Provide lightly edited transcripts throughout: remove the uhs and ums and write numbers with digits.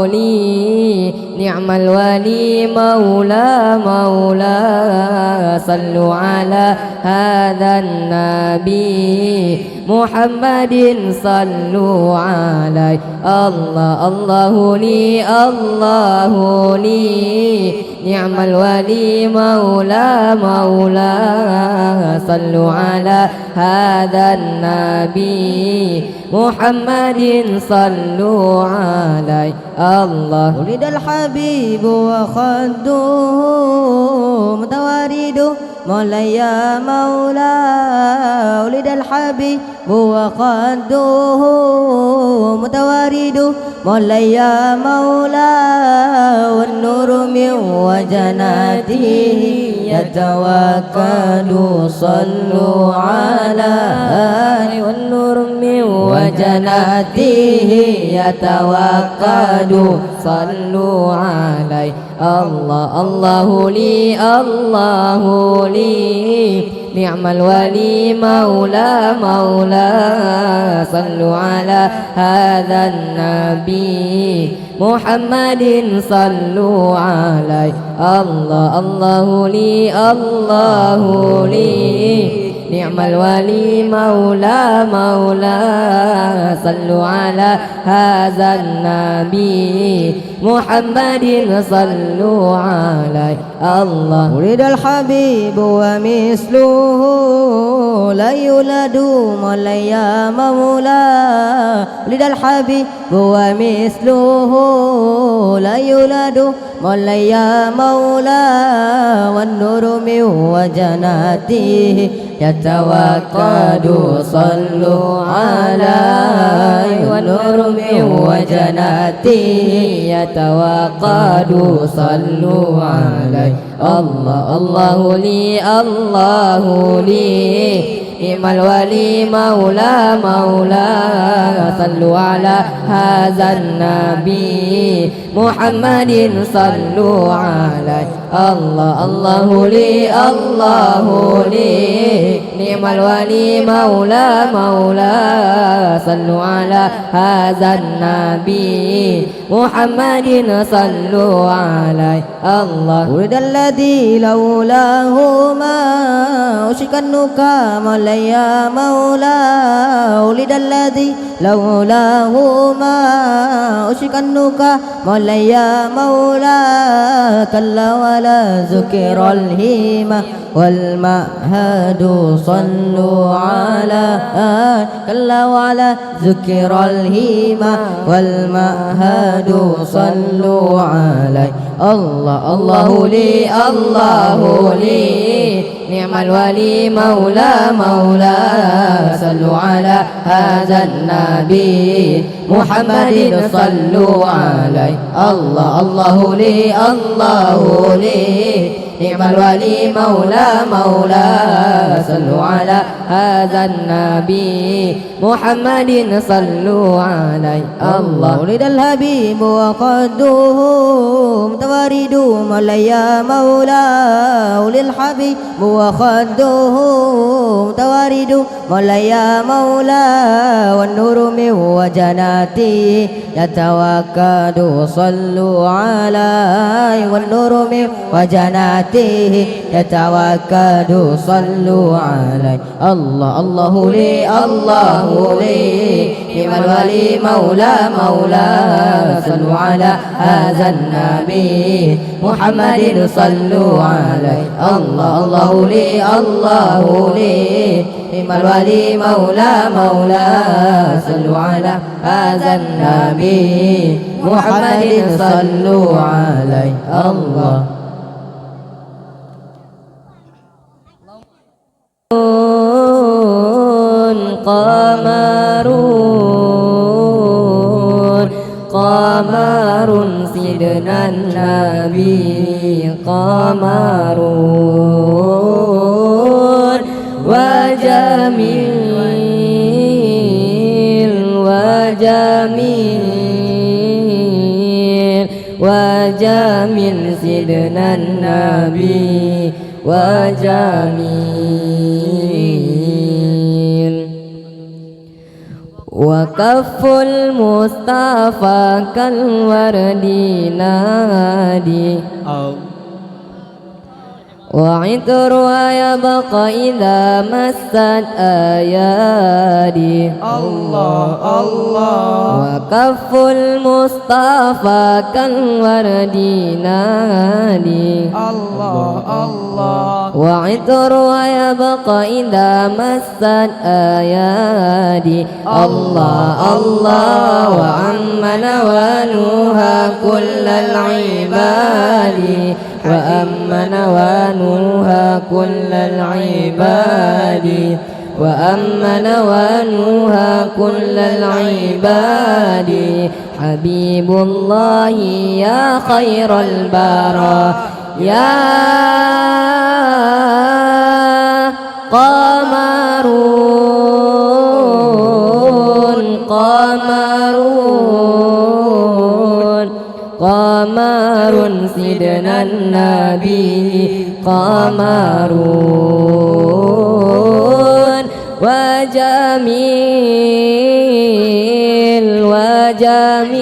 لي نعم الولي مولى صلوا على هذا النبي محمد صلوا عليه الله لي نعم الولي مولى صلوا على هذا النبي محمد صلوا عليه الله ولد الحبيب وخده متوارد مولاي يا مولا ولد الحبيب وخده متوارد مولاي يا مولا والنور من وجناته يتوكل صلوا على والنور من وجناته يتوكل صلوا عليه الله لي نعم الولي مولى صلوا على هذا النبي محمد صلوا عليه الله لي نعم الولي مولى صلوا على هذا النبي محمد صلوا عليه الله ولد الحبيب ومثله لا يولد مولاي يا مولا ولد الحبيب ومثله لا يولد مولاي يا مولا والنور من وجناته يتوكد صلوا عليه والنور من وجناته يتوكد صلوا عليه الله لي نعم الولي مولى صلوا على هذا النبي محمد صلوا عليه الله لي نعم الولي مولى صلوا على هذا النبي محمد صلوا عليه الله ولد الذي لولاه ما أشك النكا مولاي يا مولا ولد الذي لولاه ما أشك النكا مولاي يا مولا كلا ولا ذكر الهيمة والمهد صلوا على كلا ولا ذكر الهيمة والمهد صلوا عليه الله لي نعم الولي مولى صلوا على هذا النبي محمد صلوا عليه الله لي نعم الولي مولى صلوا على هذا النبي محمد صلوا عليه الله ولد الحبيب وقده متوارد مولاي يا مولا ولد الحبيب وقده متوارد مولاي يا مولا والنور من وجناته يتوكد صلوا عليه والنور من وجناته يتوكد صلوا عليه الله لي نعم الولي مولى صلوا على هذا النبي محمد صلوا عليه الله لي نعم الولي مولى صلوا على هذا النبي محمد صلوا عليه الله قمر سيدنا النبي قمر وجميل سيدنا النبي وجميل وكف المصطفى كالورد نادي وعطرها يبقى إذا مست أيادي الله الله وكف المصطفى كالورد نادي الله الله وعطرها يبقى إذا مست أيادي الله الله وعم نوالها كل العباد وأم نوالها كل العباد وأم نوالها كل العباد حبيب الله يا خير البرايا يا قمرون قمرون قمر سيدنا النبي قمرون وجميل وجميل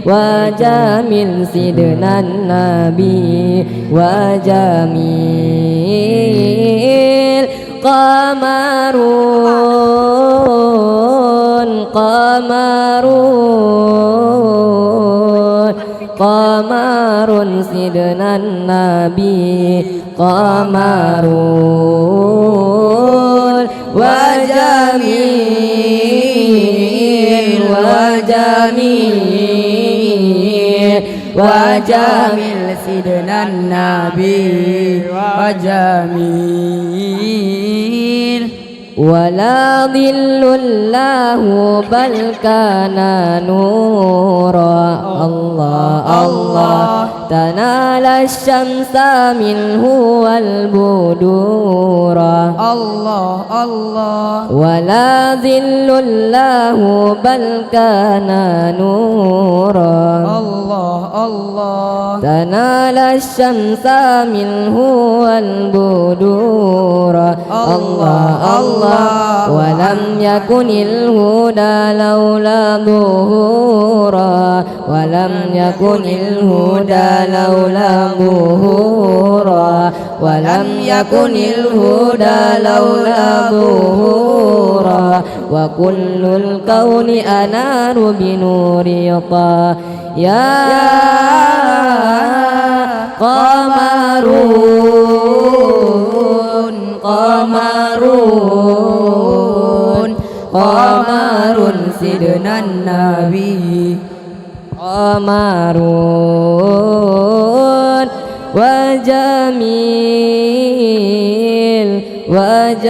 وجميل سيدنا النبي وجميل قمرون قمرون قمر سيدنا النبي قمرون وجميل وجميل وجميل سيدنا النبي وجميل ولا ظل الله بل كان نورا الله الله تنال الشمس منه والبدور الله الله ولا ظل الله بل كان نورا الله الله تنال الشمس منه والبدور الله الله ولم يكن الهدى لولا ظهورا ولم يكن الهدى لولا ظهورا ولم يكن الهدى لولا ظهورا وكل الكون أنار بنور طه يا قمرون قمرون قمر سيدنا النبي قمرون وجميل وجميل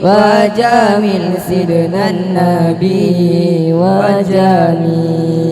وجميل سيدنا النبي وجميل